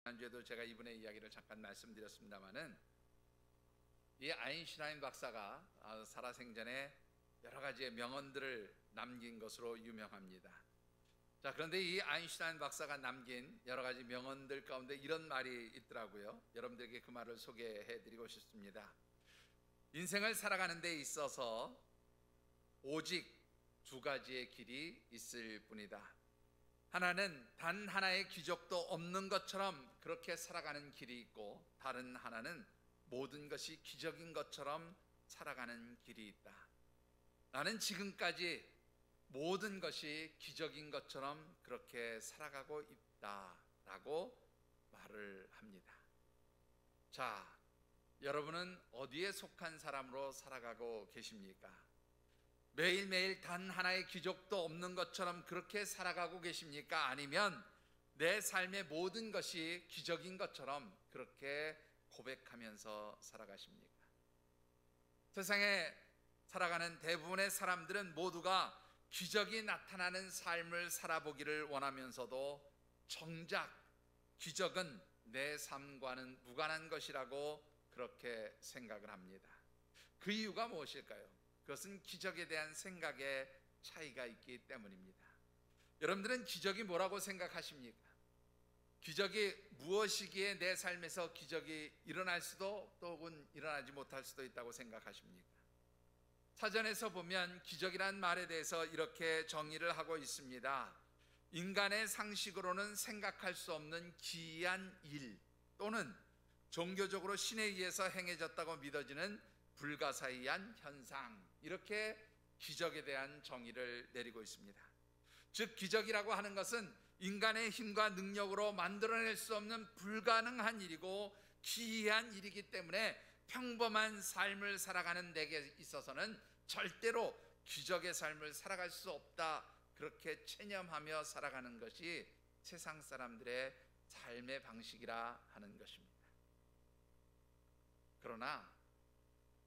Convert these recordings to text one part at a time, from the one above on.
지난주에도 제가 이분의 이야기를 잠깐 말씀드렸습니다마는 이 아인슈타인 박사가 살아생전에 여러 가지의 명언들을 남긴 것으로 유명합니다. 자, 그런데 이 아인슈타인 박사가 남긴 여러 가지 명언들 가운데 이런 말이 있더라고요. 여러분들에게 그 말을 소개해 드리고 싶습니다. 인생을 살아가는 데 있어서 오직 두 가지의 길이 있을 뿐이다. 하나는 단 하나의 기적도 없는 것처럼 그렇게 살아가는 길이 있고, 다른 하나는 모든 것이 기적인 것처럼 살아가는 길이 있다. 나는 지금까지 모든 것이 기적인 것처럼 그렇게 살아가고 있다라고 말을 합니다. 자, 여러분은 어디에 속한 사람으로 살아가고 계십니까? 매일매일 단 하나의 기적도 없는 것처럼 그렇게 살아가고 계십니까? 아니면 내 삶의 모든 것이 기적인 것처럼 그렇게 고백하면서 살아가십니까? 세상에 살아가는 대부분의 사람들은 모두가 기적이 나타나는 삶을 살아보기를 원하면서도 정작 기적은 내 삶과는 무관한 것이라고 그렇게 생각을 합니다. 그 이유가 무엇일까요? 그것은 기적에 대한 생각의 차이가 있기 때문입니다. 여러분들은 기적이 뭐라고 생각하십니까? 기적이 무엇이기에 내 삶에서 기적이 일어날 수도 또는 일어나지 못할 수도 있다고 생각하십니까? 사전에서 보면 기적이란 말에 대해서 이렇게 정의를 하고 있습니다. 인간의 상식으로는 생각할 수 없는 기이한 일 또는 종교적으로 신에 의해서 행해졌다고 믿어지는 불가사의한 현상, 이렇게 기적에 대한 정의를 내리고 있습니다. 즉, 기적이라고 하는 것은 인간의 힘과 능력으로 만들어낼 수 없는 불가능한 일이고 기이한 일이기 때문에 평범한 삶을 살아가는 내게 있어서는 절대로 기적의 삶을 살아갈 수 없다, 그렇게 체념하며 살아가는 것이 세상 사람들의 삶의 방식이라 하는 것입니다. 그러나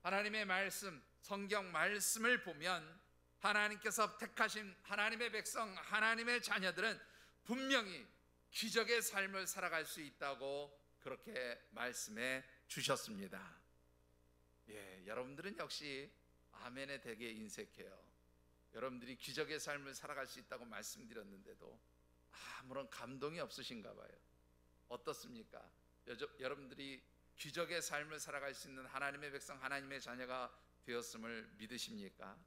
하나님의 말씀, 성경 말씀을 보면 하나님께서 택하신 하나님의 백성, 하나님의 자녀들은 분명히 기적의 삶을 살아갈 수 있다고 그렇게 말씀해 주셨습니다. 여러분들은 역시 아멘에 되게 인색해요. 여러분들이 기적의 삶을 살아갈 수 있다고 말씀드렸는데도 아무런 감동이 없으신가 봐요. 어떻습니까? 여러분들이 기적의 삶을 살아갈 수 있는 하나님의 백성, 하나님의 자녀가 되었음을 믿으십니까?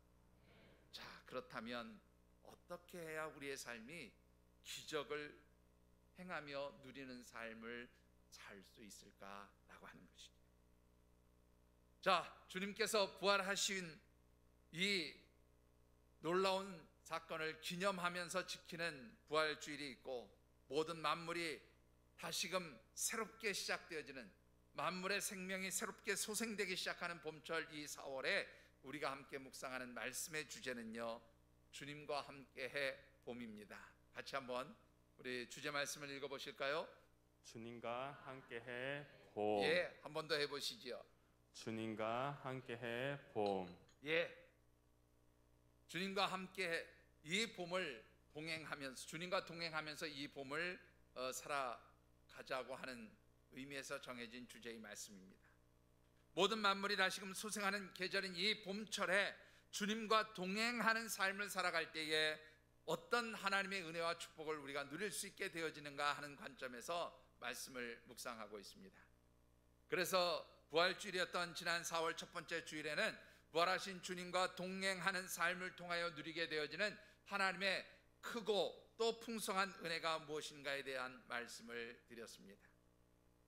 자, 그렇다면 어떻게 해야 우리의 삶이 기적을 행하며 누리는 삶을 살 수 있을까라고 하는 것이죠. 자, 주님께서 부활하신 이 놀라운 사건을 기념하면서 지키는 부활주일이 있고, 모든 만물이 다시금 새롭게 시작되어지는, 만물의 생명이 새롭게 소생되기 시작하는 봄철 이 4월에 우리가 함께 묵상하는 말씀의 주제는요, 주님과 함께해 봄입니다. 같이 한번 우리 주제 말씀을 읽어보실까요? 주님과 함께해 봄. 한 번 더 해보시지요. 주님과 함께해 봄. 주님과 함께 이 봄을 동행하면서, 주님과 동행하면서 이 봄을 살아가자고 하는 의미에서 정해진 주제의 말씀입니다. 모든 만물이 다시금 소생하는 계절인 이 봄철에 주님과 동행하는 삶을 살아갈 때에 어떤 하나님의 은혜와 축복을 우리가 누릴 수 있게 되어지는가 하는 관점에서 말씀을 묵상하고 있습니다. 그래서 부활주일이었던 지난 4월 첫 번째 주일에는 부활하신 주님과 동행하는 삶을 통하여 누리게 되어지는 하나님의 크고 또 풍성한 은혜가 무엇인가에 대한 말씀을 드렸습니다.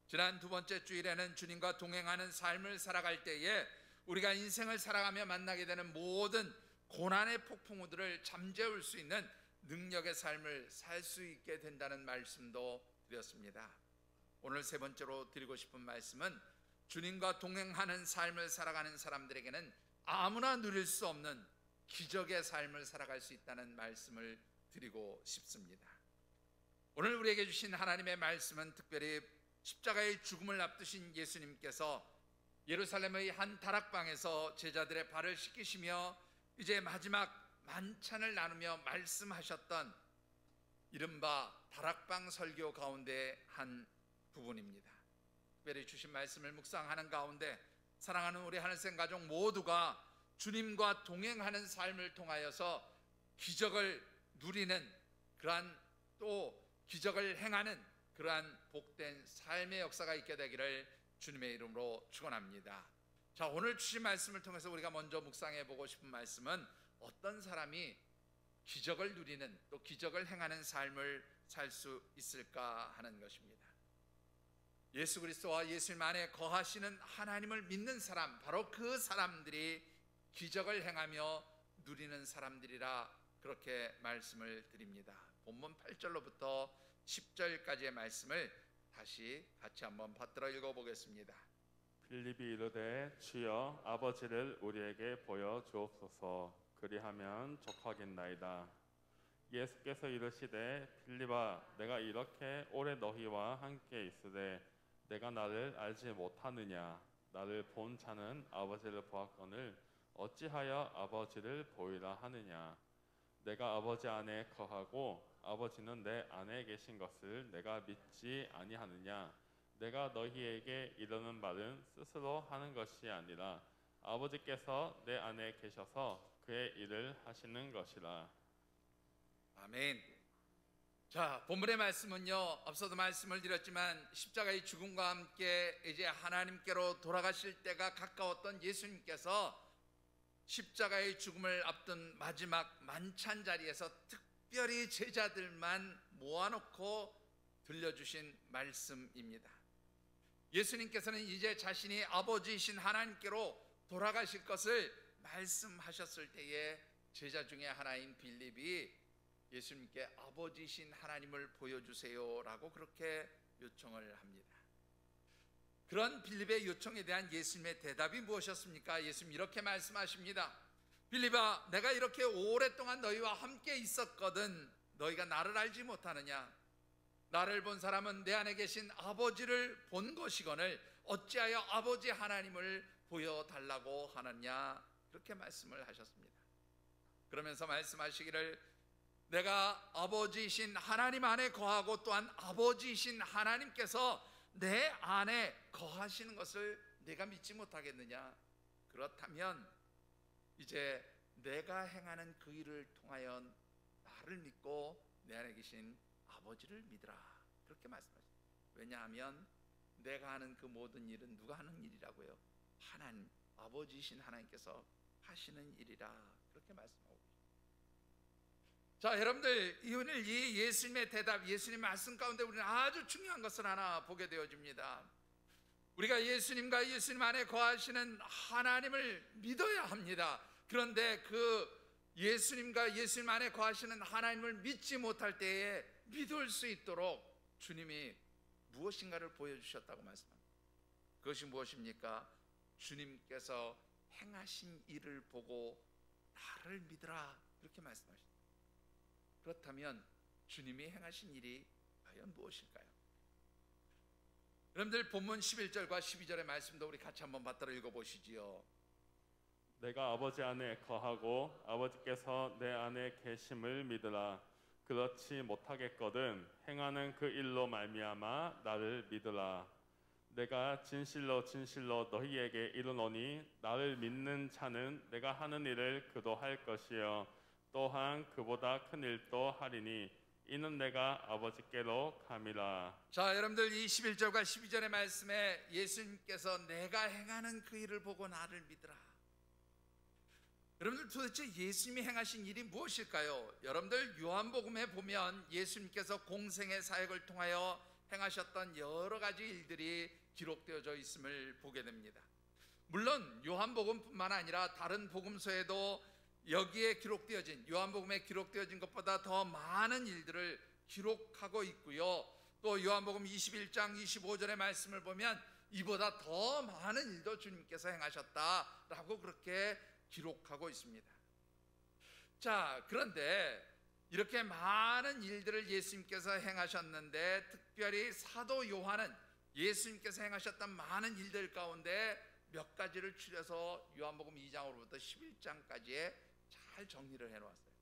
지난 두 번째 주일에는 주님과 동행하는 삶을 살아갈 때에 우리가 인생을 살아가며 만나게 되는 모든 고난의 폭풍우들을 잠재울 수 있는 능력의 삶을 살 수 있게 된다는 말씀도 드렸습니다. 오늘 세 번째로 드리고 싶은 말씀은 주님과 동행하는 삶을 살아가는 사람들에게는 아무나 누릴 수 없는 기적의 삶을 살아갈 수 있다는 말씀을 드리고 싶습니다. 오늘 우리에게 주신 하나님의 말씀은 특별히 십자가의 죽음을 앞두신 예수님께서 예루살렘의 한 다락방에서 제자들의 발을 씻기시며 이제 마지막 만찬을 나누며 말씀하셨던 이른바 다락방 설교 가운데 한 부분입니다. 특별히 주신 말씀을 묵상하는 가운데 사랑하는 우리 하늘생 가족 모두가 주님과 동행하는 삶을 통하여서 기적을 누리는 그러한, 또 기적을 행하는 그러한 복된 삶의 역사가 있게 되기를 주님의 이름으로 축원합니다. 자, 오늘 주신 말씀을 통해서 우리가 먼저 묵상해 보고 싶은 말씀은 어떤 사람이 기적을 누리는, 또 기적을 행하는 삶을 살 수 있을까 하는 것입니다. 예수 그리스도와 예수님 안에 거하시는 하나님을 믿는 사람, 바로 그 사람들이 기적을 행하며 누리는 사람들이라 그렇게 말씀을 드립니다. 본문 8절로부터 10절까지의 말씀을 다시 같이 한번 받들어 읽어보겠습니다. 빌립이 이르되 주여 아버지를 우리에게 보여 주옵소서. 그리하면 족하겠나이다. 예수께서 이르시되 빌립아 내가 이렇게 오래 너희와 함께 있으되 내가 나를 알지 못하느냐? 나를 본 자는 아버지를 보았거늘 어찌하여 아버지를 보이라 하느냐? 내가 아버지 안에 거하고 아버지는 내 안에 계신 것을 내가 믿지 아니하느냐? 내가 너희에게 이르는 말은 스스로 하는 것이 아니라 아버지께서 내 안에 계셔서 그의 일을 하시는 것이라. 아멘. 자, 본문의 말씀은요, 앞서도 말씀을 드렸지만 십자가의 죽음과 함께 이제 하나님께로 돌아가실 때가 가까웠던 예수님께서 십자가의 죽음을 앞둔 마지막 만찬 자리에서 특별히 제자들만 모아놓고 들려주신 말씀입니다. 예수님께서는 이제 자신이 아버지이신 하나님께로 돌아가실 것을 말씀하셨을 때에 제자 중에 하나인 빌립이 예수님께 아버지이신 하나님을 보여주세요 라고 그렇게 요청을 합니다. 그런 빌립의 요청에 대한 예수님의 대답이 무엇이었습니까? 예수님 이렇게 말씀하십니다. 빌립아, 내가 이렇게 오랫동안 너희와 함께 있었거든 너희가 나를 알지 못하느냐? 나를 본 사람은 내 안에 계신 아버지를 본 것이거늘 어찌하여 아버지 하나님을 보여달라고 하느냐? 그렇게 말씀을 하셨습니다. 그러면서 말씀하시기를 내가 아버지이신 하나님 안에 거하고 또한 아버지이신 하나님께서 내 안에 거하시는 것을 내가 믿지 못하겠느냐? 그렇다면 이제 내가 행하는 그 일을 통하여 나를 믿고 내 안에 계신 아버지를 믿으라 그렇게 말씀하십니다. 왜냐하면 내가 하는 그 모든 일은 누가 하는 일이라고요? 하나님, 아버지이신 하나님께서 하시는 일이라 그렇게 말씀하고 계십니다. 자, 여러분들 오늘 이 예수님의 대답, 예수님 말씀 가운데 우리는 아주 중요한 것을 하나 보게 되어집니다. 우리가 예수님과 예수님 안에 거하시는 하나님을 믿어야 합니다. 그런데 그 예수님과 예수님 안에 거하시는 하나님을 믿지 못할 때에 믿을 수 있도록 주님이 무엇인가를 보여주셨다고 말씀합니다. 그것이 무엇입니까? 주님께서 행하신 일을 보고 나를 믿으라 그렇게 말씀하십니다. 그렇다면 주님이 행하신 일이 과연 무엇일까요? 여러분들 본문 11절과 12절의 말씀도 우리 같이 한번 받들어 읽어보시지요. 내가 아버지 안에 거하고 아버지께서 내 안에 계심을 믿으라. 그렇지 못하겠거든 행하는 그 일로 말미암아 나를 믿으라. 내가 진실로 진실로 너희에게 이르노니 나를 믿는 자는 내가 하는 일을 그도 할 것이요 또한 그보다 큰 일도 하리니 이는 내가 아버지께로 감이라. 자, 여러분들 이 11절과 12절의 말씀에 예수님께서 내가 행하는 그 일을 보고 나를 믿으라. 여러분들 도대체 예수님이 행하신 일이 무엇일까요? 여러분들 요한복음에 보면 예수님께서 공생의 사역을 통하여 행하셨던 여러 가지 일들이 기록되어져 있음을 보게 됩니다. 물론 요한복음뿐만 아니라 다른 복음서에도 여기에 기록되어진, 요한복음에 기록되어진 것보다 더 많은 일들을 기록하고 있고요. 또 요한복음 21장 25절의 말씀을 보면 이보다 더 많은 일도 주님께서 행하셨다라고 그렇게 기록하고 있습니다. 자, 그런데 이렇게 많은 일들을 예수님께서 행하셨는데 특별히 사도 요한은 예수님께서 행하셨던 많은 일들 가운데 몇 가지를 추려서 요한복음 2장으로부터 11장까지의 잘 정리를 해놓았어요.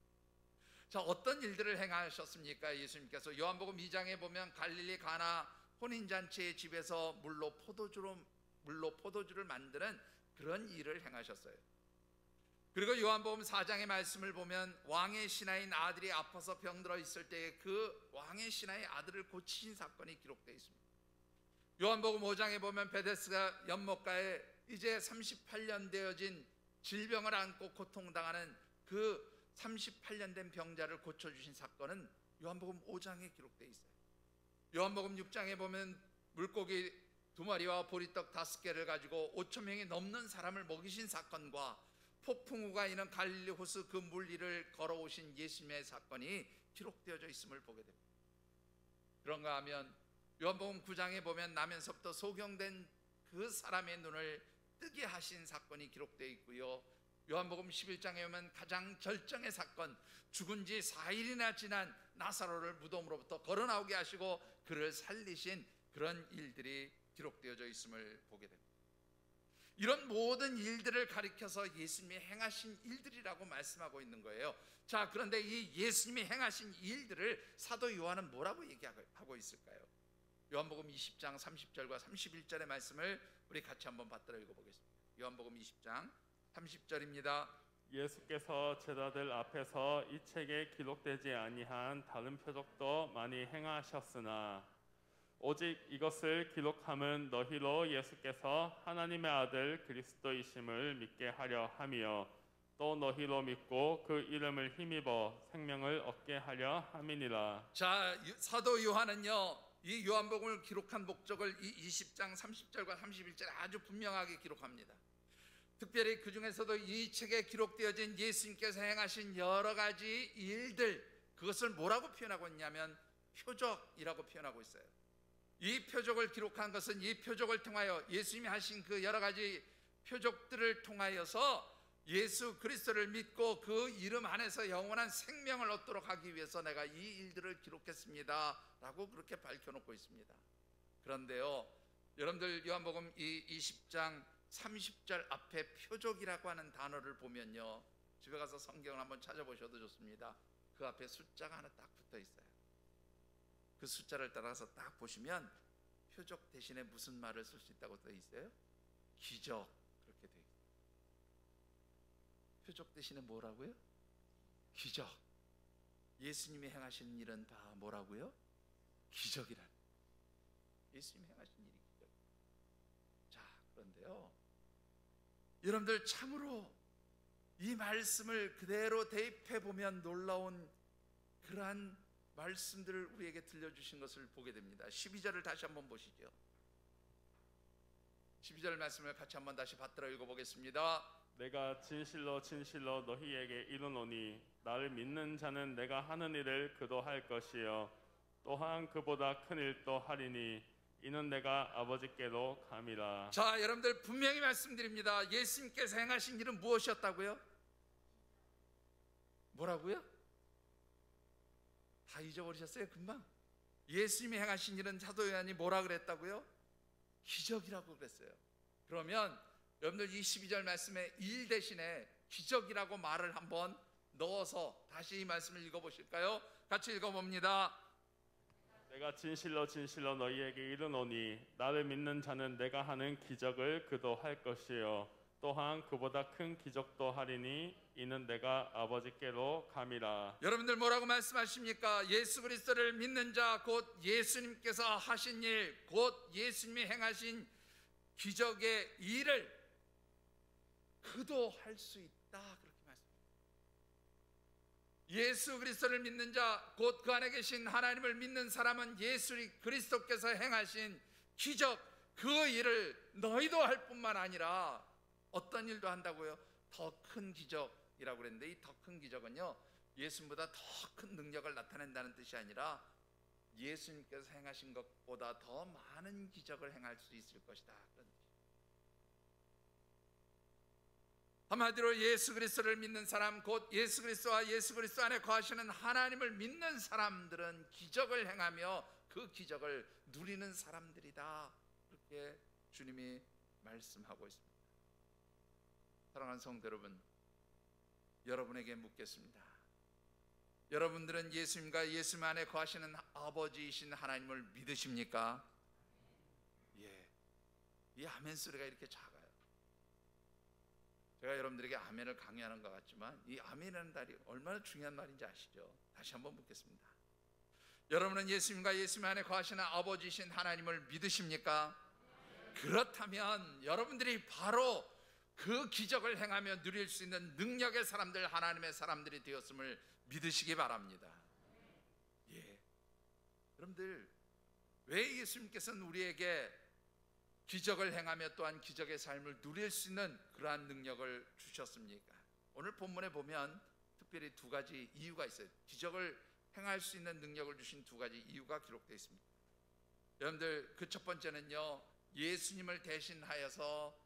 자, 어떤 일들을 행하셨습니까? 예수님께서 요한복음 2장에 보면 갈릴리 가나 혼인잔치의 집에서 물로 포도주를 만드는 그런 일을 행하셨어요. 그리고 요한복음 4장의 말씀을 보면 왕의 신하인 아들이 아파서 병들어 있을 때에 그 왕의 신하의 아들을 고치신 사건이 기록되어 있습니다. 요한복음 5장에 보면 베데스다 연못가에 이제 38년 되어진 질병을 안고 고통당하는 그 38년 된 병자를 고쳐주신 사건은 요한복음 5장에 기록되어 있어요. 요한복음 6장에 보면 물고기 2마리와 보리떡 5개를 가지고 5,000명이 넘는 사람을 먹이신 사건과 폭풍우가 있는 갈릴리 호수 그 물 위를 걸어오신 예수님의 사건이 기록되어져 있음을 보게 됩니다. 그런가 하면 요한복음 9장에 보면 나면서부터 소경된 그 사람의 눈을 뜨게 하신 사건이 기록되어 있고요. 요한복음 11장에 보면 가장 결정의 사건, 죽은 지 4일이나 지난 나사로를 무덤으로부터 걸어나오게 하시고 그를 살리신 그런 일들이 기록되어져 있음을 보게 됩니다. 이런 모든 일들을 가리켜서 예수님이 행하신 일들이라고 말씀하고 있는 거예요. 자, 그런데 이 예수님이 행하신 일들을 사도 요한은 뭐라고 얘기하고 있을까요? 요한복음 20장 30절과 31절의 말씀을 우리 같이 한번 받들어 읽어보겠습니다. 요한복음 20장 30절입니다. 예수께서 제자들 앞에서 이 책에 기록되지 아니한 다른 표적도 많이 행하셨으나 오직 이것을 기록함은 너희로 예수께서 하나님의 아들 그리스도이심을 믿게 하려 함이요 또 너희로 믿고 그 이름을 힘입어 생명을 얻게 하려 함이니라. 자, 사도 요한은요 이 요한복음을 기록한 목적을 이 20장 30절과 31절에 아주 분명하게 기록합니다. 특별히 그 중에서도 이 책에 기록되어진 예수님께서 행하신 여러 가지 일들, 그것을 뭐라고 표현하고 있냐면 표적이라고 표현하고 있어요. 이 표적을 기록한 것은 이 표적을 통하여 예수님이 하신 그 여러 가지 표적들을 통하여서 예수 그리스도를 믿고 그 이름 안에서 영원한 생명을 얻도록 하기 위해서 내가 이 일들을 기록했습니다 라고 그렇게 밝혀놓고 있습니다. 그런데요, 여러분들 요한복음 이 20장 30절 앞에 표적이라고 하는 단어를 보면요, 집에 가서 성경을 한번 찾아보셔도 좋습니다. 그 앞에 숫자가 하나 딱 붙어 있어요. 그 숫자를 따라서 딱 보시면 표적 대신에 무슨 말을 쓸 수 있다고 써 있어요? 기적, 그렇게 돼 있어요. 표적 대신에 뭐라고요? 기적. 예수님이 행하신 일은 다 뭐라고요? 기적이라는. 예수님이 행하신 일이 기적. 자, 그런데요, 여러분들 참으로 이 말씀을 그대로 대입해 보면 놀라운 그러한 말씀들을 우리에게 들려주신 것을 보게 됩니다. 12절을 다시 한번 보시죠. 12절 말씀을 같이 한번 다시 받들어 읽어보겠습니다. 내가 진실로 진실로 너희에게 이르노니 나를 믿는 자는 내가 하는 일을 그도 할 것이요 또한 그보다 큰 일도 하리니 이는 내가 아버지께로 감이라. 자, 여러분들 분명히 말씀드립니다. 예수님께서 행하신 일은 무엇이었다고요? 뭐라고요? 다 잊어버리셨어요? 금방? 예수님이 행하신 일은 사도 요한이 뭐라 그랬다고요? 기적이라고 그랬어요. 그러면 여러분들 이 12절 말씀에 일 대신에 기적이라고 말을 한번 넣어서 다시 이 말씀을 읽어보실까요? 같이 읽어봅니다. 내가 진실로 진실로 너희에게 이르노니 나를 믿는 자는 내가 하는 기적을 그도 할 것이요 또한 그보다 큰 기적도 하리니 이는 내가 아버지께로 감이라. 여러분들 뭐라고 말씀하십니까? 예수 그리스도를 믿는 자, 곧 예수님께서 하신 일, 곧 예수님이 행하신 기적의 일을 그도 할 수 있다, 그렇게 말씀합니다. 예수 그리스도를 믿는 자, 곧 그 안에 계신 하나님을 믿는 사람은 예수 그리스도께서 행하신 기적, 그 일을 너희도 할 뿐만 아니라 어떤 일도 한다고요? 더 큰 기적이라고 그랬는데, 이 더 큰 기적은요, 예수님보다 더 큰 능력을 나타낸다는 뜻이 아니라 예수님께서 행하신 것보다 더 많은 기적을 행할 수 있을 것이다, 그런 뜻이에요. 한마디로 예수 그리스도를 믿는 사람, 곧 예수 그리스도와 예수 그리스도 안에 거하시는 하나님을 믿는 사람들은 기적을 행하며 그 기적을 누리는 사람들이다, 그렇게 주님이 말씀하고 있습니다. 사랑하는 성도 여러분, 여러분에게 묻겠습니다. 여러분들은 예수님과 예수님 안에 거하시는 아버지이신 하나님을 믿으십니까? 이 아멘 소리가 이렇게 작아요. 제가 여러분들에게 아멘을 강요하는 것 같지만 이 아멘이라는 말이 얼마나 중요한 말인지 아시죠? 다시 한번 묻겠습니다. 여러분은 예수님과 예수님 안에 거하시는 아버지신 하나님을 믿으십니까? 그렇다면 여러분들이 바로 그 기적을 행하며 누릴 수 있는 능력의 사람들, 하나님의 사람들이 되었음을 믿으시기 바랍니다. 예. 여러분들, 왜 예수님께서는 우리에게 기적을 행하며 또한 기적의 삶을 누릴 수 있는 그러한 능력을 주셨습니까? 오늘 본문에 보면 특별히 두 가지 이유가 있어요. 기적을 행할 수 있는 능력을 주신 두 가지 이유가 기록되어 있습니다. 여러분들, 그 첫 번째는요, 예수님을 대신하여서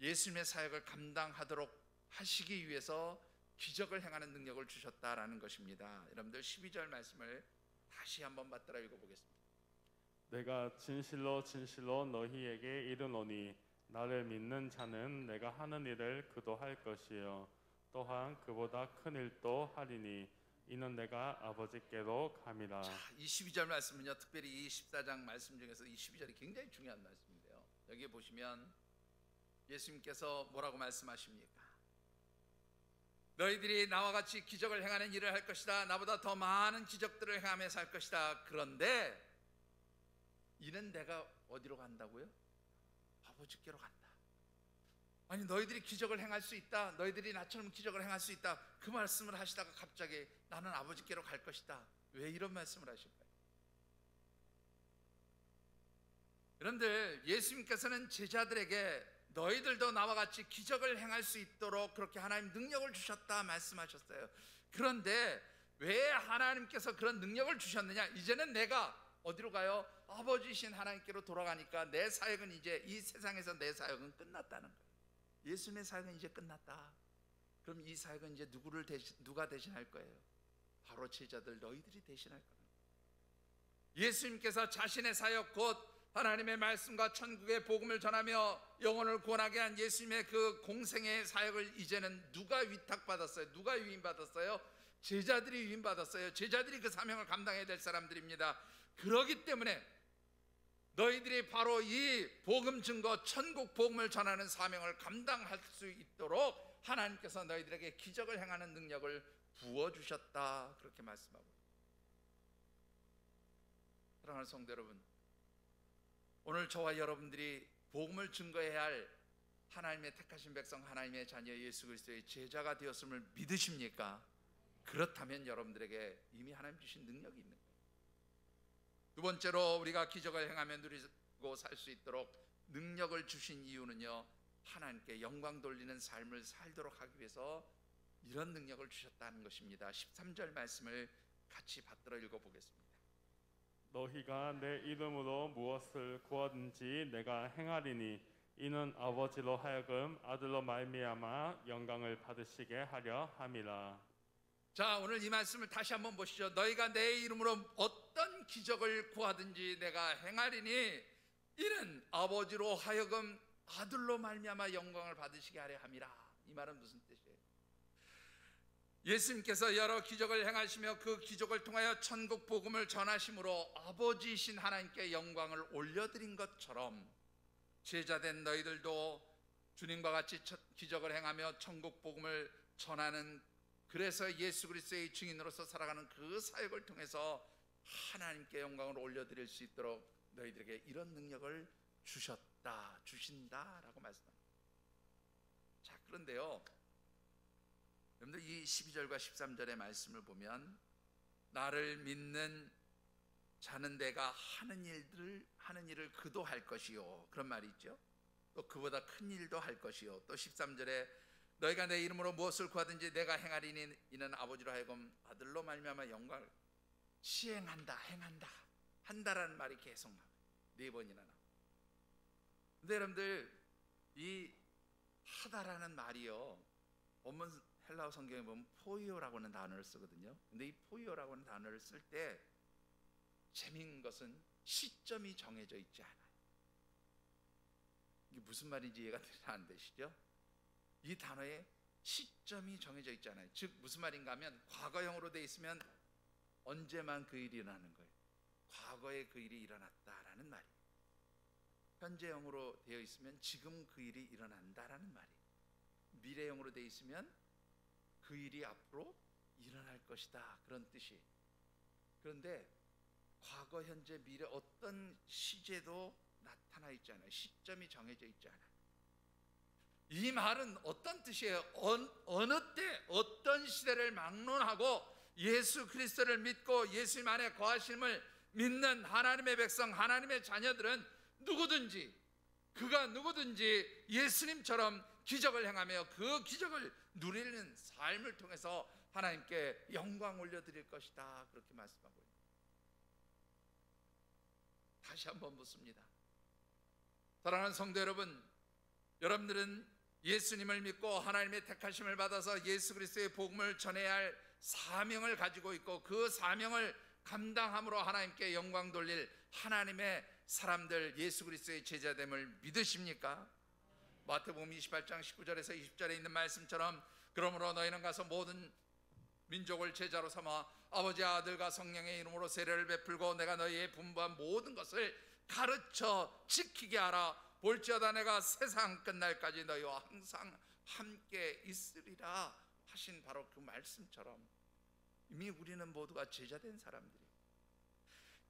예수님의 사역을 감당하도록 하시기 위해서 기적을 행하는 능력을 주셨다라는 것입니다. 여러분들 12절 말씀을 다시 한번 받들어 읽어보겠습니다. 내가 진실로 진실로 너희에게 이르노니 나를 믿는 자는 내가 하는 일을 그도 할 것이요 또한 그보다 큰 일도 하리니 이는 내가 아버지께로 감이라. 자, 이 12절 말씀은요, 특별히 이 14장 말씀 중에서 이 12절이 굉장히 중요한 말씀인데요. 여기 보시면 예수님께서 뭐라고 말씀하십니까? 너희들이 나와 같이 기적을 행하는 일을 할 것이다. 나보다 더 많은 기적들을 행하며 살 것이다. 그런데 이는 내가 어디로 간다고요? 아버지께로 간다. 아니, 너희들이 기적을 행할 수 있다, 너희들이 나처럼 기적을 행할 수 있다, 그 말씀을 하시다가 갑자기 나는 아버지께로 갈 것이다. 왜 이런 말씀을 하실까요? 여러분들, 예수님께서는 제자들에게 너희들도 나와 같이 기적을 행할 수 있도록 그렇게 하나님 능력을 주셨다 말씀하셨어요. 그런데 왜 하나님께서 그런 능력을 주셨느냐? 이제는 내가 어디로 가요? 아버지신 하나님께로 돌아가니까 내 사역은 이제 이 세상에서 내 사역은 끝났다는 거예요. 예수님의 사역은 이제 끝났다. 그럼 이 사역은 이제 누가 대신할 거예요? 바로 제자들, 너희들이 대신할 거예요. 예수님께서 자신의 사역, 곧 하나님의 말씀과 천국의 복음을 전하며 영혼을 구원하게 한 예수님의 그 공생의 사역을 이제는 누가 위탁받았어요? 누가 위임받았어요? 제자들이 위임받았어요. 제자들이 그 사명을 감당해야 될 사람들입니다. 그렇기 때문에 너희들이 바로 이 복음 증거, 천국 복음을 전하는 사명을 감당할 수 있도록 하나님께서 너희들에게 기적을 행하는 능력을 부어주셨다, 그렇게 말씀하고 있습니다. 사랑하는 성도 여러분, 오늘 저와 여러분들이 복음을 증거해야 할 하나님의 택하신 백성, 하나님의 자녀 예수 그리스도의 제자가 되었음을 믿으십니까? 그렇다면 여러분들에게 이미 하나님 주신 능력이 있는 거예요. 두 번째로 우리가 기적을 행하며 누리고 살 수 있도록 능력을 주신 이유는요, 하나님께 영광 돌리는 삶을 살도록 하기 위해서 이런 능력을 주셨다는 것입니다. 13절 말씀을 같이 받들어 읽어보겠습니다. 너희가 내 이름으로 무엇을 구하든지 내가 행하리니 이는 아버지로 하여금 아들로 말미암아 영광을 받으시게 하려 함이라. 자, 오늘 이 말씀을 다시 한번 보시죠. 너희가 내 이름으로 어떤 기적을 구하든지 내가 행하리니 이는 아버지로 하여금 아들로 말미암아 영광을 받으시게 하려 함이라. 이 말은 무슨 뜻이에요? 예수님께서 여러 기적을 행하시며 그 기적을 통하여 천국 복음을 전하심으로 아버지이신 하나님께 영광을 올려드린 것처럼 제자된 너희들도 주님과 같이 기적을 행하며 천국 복음을 전하는, 그래서 예수 그리스도의 증인으로서 살아가는 그 사역을 통해서 하나님께 영광을 올려드릴 수 있도록 너희들에게 이런 능력을 주신다라고 말씀합니다. 자, 그런데요, 여러분들 이 12절과 13절의 말씀을 보면 나를 믿는 자는 내가 하는 일을 그도 할 것이요, 그런 말이 있죠. 또 그보다 큰 일도 할 것이요. 또 13절에 너희가 내 이름으로 무엇을 구하든지 내가 행하리니 이는 아버지로 하여금 아들로 말미암아 영광을 행한다 한다라는 말이 계속 나와요. 4번이나 나와요. 근데 여러분들 이 하다라는 말이요, 원문 헬라어 성경에 보면 포이오라고 하는 단어를 쓰거든요. 근데 이 포이오라고 하는 단어를 쓸 때 재미있는 것은 시점이 정해져 있지 않아요. 이게 무슨 말인지 이해가 안 되시죠? 이 단어에 시점이 정해져 있지 않아요. 즉 무슨 말인가 하면 과거형으로 돼 있으면 언제만 그 일이 일어나는 거예요. 과거에 그 일이 일어났다라는 말이에요. 현재형으로 되어 있으면 지금 그 일이 일어난다라는 말이에요. 미래형으로 되어 있으면 그 일이 앞으로 일어날 것이다, 그런 뜻이. 그런데 과거, 현재, 미래 어떤 시제도 나타나 있지 않아요. 시점이 정해져 있지 않아요. 이 말은 어떤 뜻이에요? 어느 때 어떤 시대를 막론하고 예수 그리스도를 믿고 예수님 안에 거하심을 믿는 하나님의 백성, 하나님의 자녀들은 그가 누구든지 예수님처럼 기적을 행하며 그 기적을 누리는 삶을 통해서 하나님께 영광 올려드릴 것이다, 그렇게 말씀하고 있습니다. 다시 한번 묻습니다. 사랑하는 성도 여러분, 여러분들은 예수님을 믿고 하나님의 택하심을 받아서 예수 그리스도의 복음을 전해야 할 사명을 가지고 있고, 그 사명을 감당함으로 하나님께 영광 돌릴 하나님의 사람들, 예수 그리스도의 제자됨을 믿으십니까? 마태복음 28장 19절에서 20절에 있는 말씀처럼 그러므로 너희는 가서 모든 민족을 제자로 삼아 아버지, 아들과 성령의 이름으로 세례를 베풀고 내가 너희의 분부한 모든 것을 가르쳐 지키게 하라. 볼지어다 내가 세상 끝날까지 너희와 항상 함께 있으리라 하신 바로 그 말씀처럼 이미 우리는 모두가 제자된 사람들이,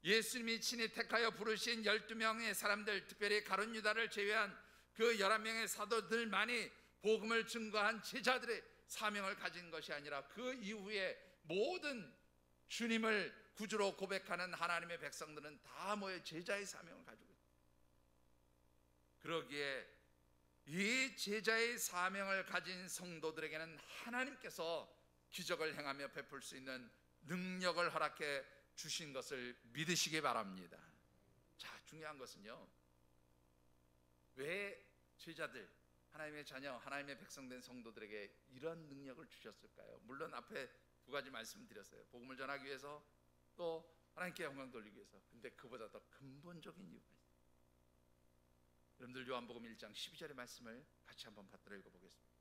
예수님이 친히 택하여 부르신 12명의 사람들, 특별히 가룟 유다를 제외한 그 11명의 사도들만이 복음을 증거한 제자들의 사명을 가진 것이 아니라 그 이후에 모든 주님을 구주로 고백하는 하나님의 백성들은 다 모여 제자의 사명을 가지고 있습니다. 그러기에 이 제자의 사명을 가진 성도들에게는 하나님께서 기적을 행하며 베풀 수 있는 능력을 허락해 주신 것을 믿으시기 바랍니다. 자, 중요한 것은요, 왜 제자들, 하나님의 자녀, 하나님의 백성된 성도들에게 이런 능력을 주셨을까요? 물론 앞에 두 가지 말씀드렸어요. 복음을 전하기 위해서, 또 하나님께 영광 돌리기 위해서. 근데 그보다 더 근본적인 이유가 있어요. 여러분들 요한복음 1장 12절의 말씀을 같이 한번 받들어 읽어보겠습니다.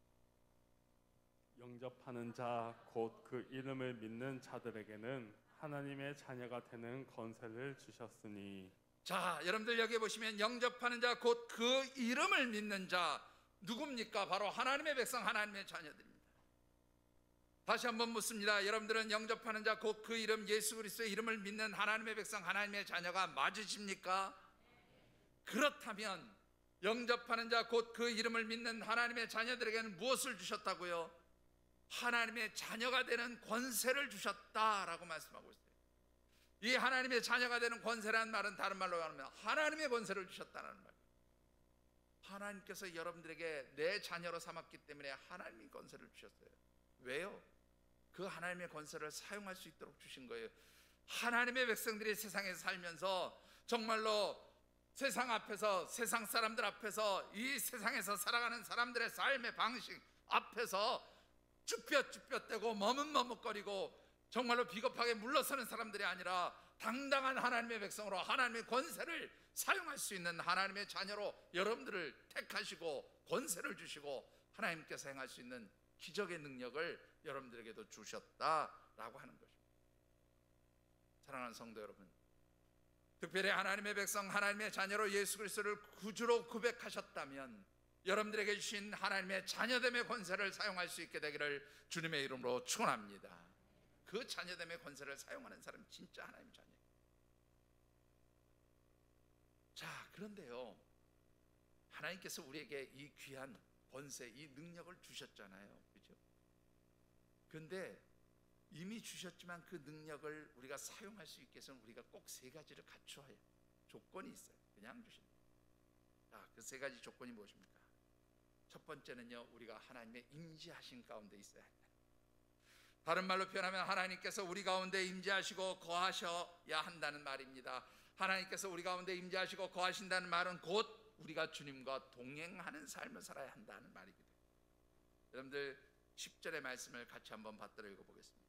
영접하는 자 곧 그 이름을 믿는 자들에게는 하나님의 자녀가 되는 권세를 주셨으니. 자, 여러분들 여기 보시면 영접하는 자 곧 그 이름을 믿는 자, 누굽니까? 바로 하나님의 백성, 하나님의 자녀들입니다. 다시 한번 묻습니다. 여러분들은 영접하는 자 곧 그 이름, 예수 그리스도의 이름을 믿는 하나님의 백성, 하나님의 자녀가 맞으십니까? 그렇다면 영접하는 자 곧 그 이름을 믿는 하나님의 자녀들에게는 무엇을 주셨다고요? 하나님의 자녀가 되는 권세를 주셨다라고 말씀하고 있어요. 이 하나님의 자녀가 되는 권세라는 말은 다른 말로 하면 하나님의 권세를 주셨다는 말이에요. 하나님께서 여러분들에게 내 자녀로 삼았기 때문에 하나님의 권세를 주셨어요. 왜요? 그 하나님의 권세를 사용할 수 있도록 주신 거예요. 하나님의 백성들이 세상에 살면서 정말로 세상 앞에서, 세상 사람들 앞에서, 이 세상에서 살아가는 사람들의 삶의 방식 앞에서 쭈뼛쭈뼛대고 머뭇머뭇거리고 정말로 비겁하게 물러서는 사람들이 아니라 당당한 하나님의 백성으로 하나님의 권세를 사용할 수 있는 하나님의 자녀로 여러분들을 택하시고 권세를 주시고 하나님께서 행할 수 있는 기적의 능력을 여러분들에게도 주셨다라고 하는 것입니다. 사랑하는 성도 여러분, 특별히 하나님의 백성, 하나님의 자녀로 예수 그리스도를 구주로 고백하셨다면 여러분들에게 주신 하나님의 자녀됨의 권세를 사용할 수 있게 되기를 주님의 이름으로 축원합니다. 그 자녀됨의 권세를 사용하는 사람이 진짜 하나님의 자녀예요. 자, 그런데요, 하나님께서 우리에게 이 귀한 권세, 이 능력을 주셨잖아요. 그렇죠? 그런데 이미 주셨지만 그 능력을 우리가 사용할 수 있게 해서는 우리가 꼭 세 가지를 갖춰야 해요. 조건이 있어요. 그냥 주신다. 자, 그 세 가지 조건이 무엇입니까? 첫 번째는요, 우리가 하나님의 임재하신 가운데 있어야 한다. 다른 말로 표현하면 하나님께서 우리 가운데 임재하시고 거하셔야 한다는 말입니다. 하나님께서 우리 가운데 임재하시고 거하신다는 말은 곧 우리가 주님과 동행하는 삶을 살아야 한다는 말이거든요. 여러분들 10절의 말씀을 같이 한번 받들어 읽어보겠습니다.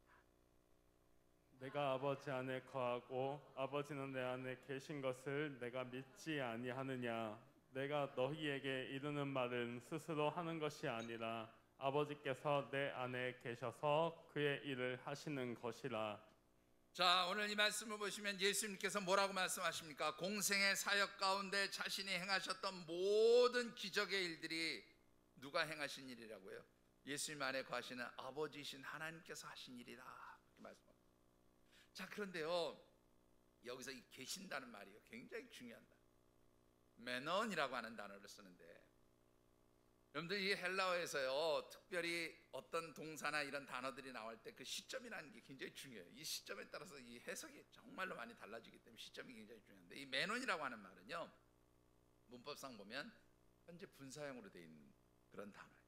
내가 아버지 안에 거하고 아버지는 내 안에 계신 것을 내가 믿지 아니하느냐? 내가 너희에게 이르는 말은 스스로 하는 것이 아니라 아버지께서 내 안에 계셔서 그의 일을 하시는 것이라. 자, 오늘 이 말씀을 보시면 예수님께서 뭐라고 말씀하십니까? 공생의 사역 가운데 자신이 행하셨던 모든 기적의 일들이 누가 행하신 일이라고요? 예수님 안에 거하시는 아버지이신 하나님께서 하신 일이다, 이렇게 말씀합니다. 자, 그런데요, 여기서 이 계신다는 말이요, 굉장히 중요한 단어, 메논이라고 하는 단어를 쓰는데, 여러분들 이 헬라어에서요, 특별히 어떤 동사나 이런 단어들이 나올 때 그 시점이라는 게 굉장히 중요해요. 이 시점에 따라서 이 해석이 정말로 많이 달라지기 때문에 시점이 굉장히 중요한데, 이 메논이라고 하는 말은요, 문법상 보면 현재 분사형으로 되어 있는 그런 단어예요.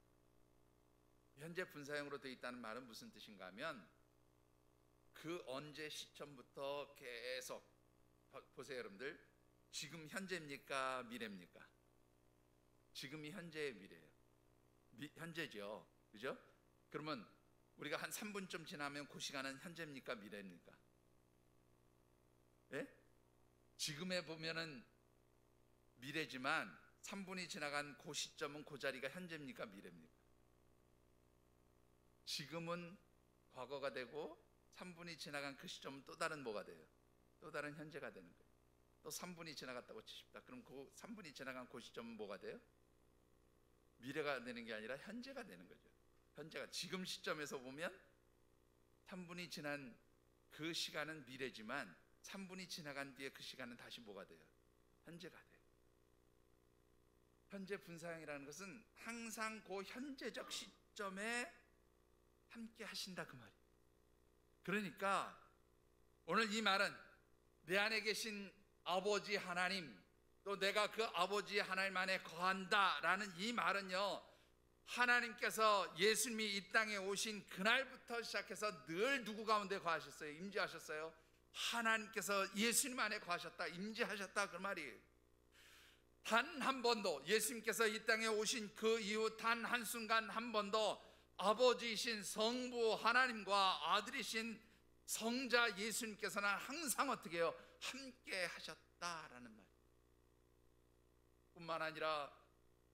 현재 분사형으로 되어 있다는 말은 무슨 뜻인가 하면, 그 언제 시점부터 계속 보세요. 여러분들, 지금 현재입니까 미래입니까? 지금이 현재의 미래예요. 현재죠, 그죠? 그러면 우리가 한 3분쯤 지나면 그 시간은 현재입니까 미래입니까? 예? 지금에 보면은 미래지만 3분이 지나간 그 시점은 그 자리가 현재입니까 미래입니까? 지금은 과거가 되고 3분이 지나간 그 시점은 또 다른 뭐가 돼요? 또 다른 현재가 되는 거예요. 또 3분이 지나갔다고 치십시다. 그럼 그 3분이 지나간 그 시점은 뭐가 돼요? 미래가 되는 게 아니라 현재가 되는 거죠. 현재가 지금 시점에서 보면 3분이 지난 그 시간은 미래지만 3분이 지나간 뒤에 그 시간은 다시 뭐가 돼요? 현재가 돼요. 현재 분사형이라는 것은 항상 그 현재적 시점에 함께 하신다, 그 말이에요. 그러니까 오늘 이 말은 내 안에 계신 아버지 하나님, 또 내가 그 아버지 하나님 안에 거한다라는 이 말은요, 하나님께서 예수님이 이 땅에 오신 그날부터 시작해서 늘 누구 가운데 거하셨어요? 임재하셨어요. 하나님께서 예수님 안에 거하셨다, 임재하셨다, 그 말이에요. 단 한 번도 예수님께서 이 땅에 오신 그 이후 단 한순간 한 번도 아버지이신 성부 하나님과 아들이신 성자 예수님께서는 항상 어떻게 해요? 함께 하셨다라는 말. 뿐만 아니라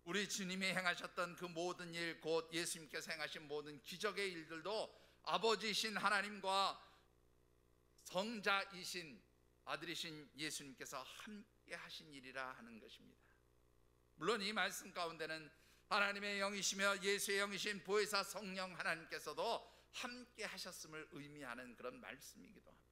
우리 주님이 행하셨던 그 모든 일, 곧 예수님께서 행하신 모든 기적의 일들도 아버지이신 하나님과 성자이신 아들이신 예수님께서 함께 하신 일이라 하는 것입니다. 물론 이 말씀 가운데는 하나님의 영이시며 예수의 영이신 보혜사 성령 하나님께서도 함께 하셨음을 의미하는 그런 말씀이기도 합니다.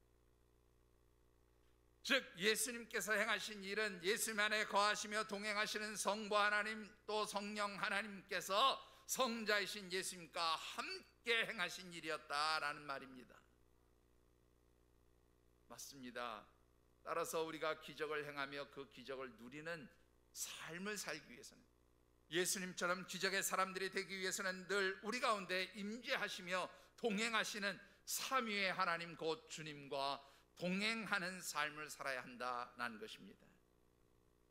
즉 예수님께서 행하신 일은 예수님 안에 거하시며 동행하시는 성부 하나님, 또 성령 하나님께서 성자이신 예수님과 함께 행하신 일이었다라는 말입니다. 맞습니다. 따라서 우리가 기적을 행하며 그 기적을 누리는 삶을 살기 위해서는, 예수님처럼 기적의 사람들이 되기 위해서는 늘 우리 가운데 임재하시며 동행하시는 삼위의 하나님 곧 주님과 동행하는 삶을 살아야 한다는 것입니다.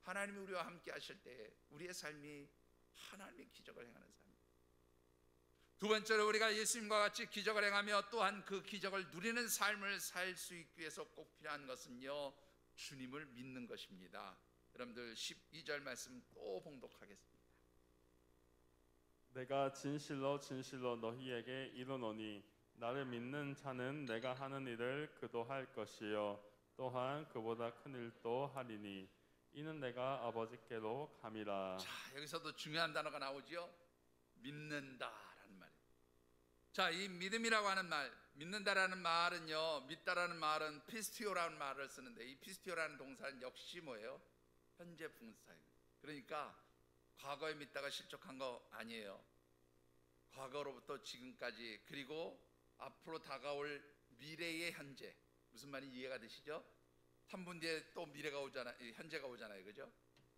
하나님이 우리와 함께 하실 때 우리의 삶이 하나님의 기적을 행하는 삶입니다. 두 번째로 우리가 예수님과 같이 기적을 행하며 또한 그 기적을 누리는 삶을 살 수 있기 위해서 꼭 필요한 것은요, 주님을 믿는 것입니다. 여러분들 12절 말씀 또 봉독하겠습니다. 내가 진실로 진실로 너희에게 이르노니 나를 믿는 자는 내가 하는 일을 그도 할 것이요 또한 그보다 큰 일도 하리니 이는 내가 아버지께로 감이라. 자, 여기서도 중요한 단어가 나오죠. 믿는다라는 말이에요. 자, 이 믿음이라고 하는 말, 믿는다라는 말은요, 믿다라는 말은 피스티오라는 말을 쓰는데, 이 피스티오라는 동사는 역시 뭐예요? 현재 분사예요. 그러니까 과거에 믿다가 실족한 거 아니에요. 과거로부터 지금까지, 그리고 앞으로 다가올 미래의 현재. 무슨 말인지 이해가 되시죠? 3분 뒤에 또 미래가 오잖아요. 현재가 오잖아요. 그죠?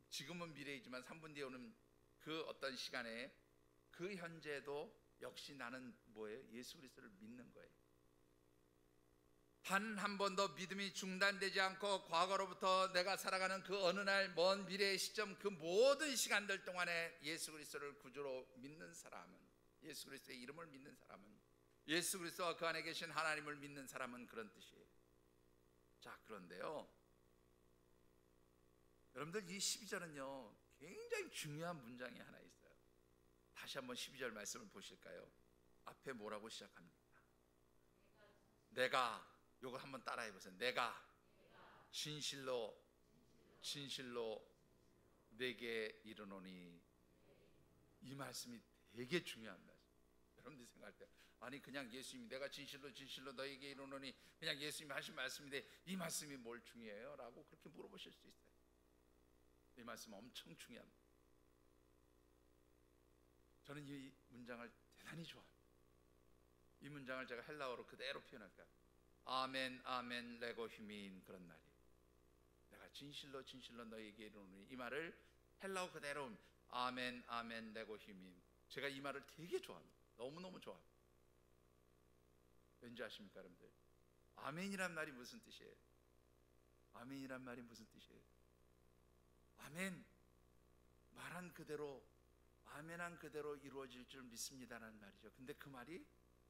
지금은 미래이지만 3분 뒤에 오는 그 어떤 시간에 그 현재도 역시 나는 뭐예요? 예수 그리스도를 믿는 거예요. 단 한 번도 믿음이 중단되지 않고 과거로부터 내가 살아가는 그 어느 날 먼 미래의 시점, 그 모든 시간들 동안에 예수 그리스도를 구주로 믿는 사람은, 예수 그리스도의 이름을 믿는 사람은, 예수 그리스도와 그 안에 계신 하나님을 믿는 사람은 그런 뜻이에요. 자, 그런데요, 여러분들 이 12절은요 굉장히 중요한 문장이 하나 있어요. 다시 한번 12절 말씀을 보실까요? 앞에 뭐라고 시작합니까? 내가 요거 한번 따라해 보세요. 내가 진실로 내게 이르노니. 이 말씀이 되게 중요한 말씀. 여러분들이 생각할 때 아니 그냥 예수님이 내가 진실로 너에게 이르노니 그냥 예수님이 하신 말씀인데 이 말씀이 뭘 중요해요? 라고 그렇게 물어보실 수 있어요. 이 말씀 엄청 중요합니다. 저는 이 문장을 대단히 좋아합니다. 이 문장을 제가 헬라어로 그대로 표현할까요? 아멘 아멘 레고 휴민. 그런 말이에요. 내가 진실로 너에게 이르노니. 이 말을 헬라어 그대로 아멘 아멘 레고 휴민. 제가 이 말을 되게 좋아합니다. 너무너무 좋아합니다. 왠지 아십니까 여러분들? 아멘이란 말이 무슨 뜻이에요? 아멘이란 말이 무슨 뜻이에요? 아멘, 말한 그대로 아멘한 그대로 이루어질 줄 믿습니다라는 말이죠. 근데 그 말이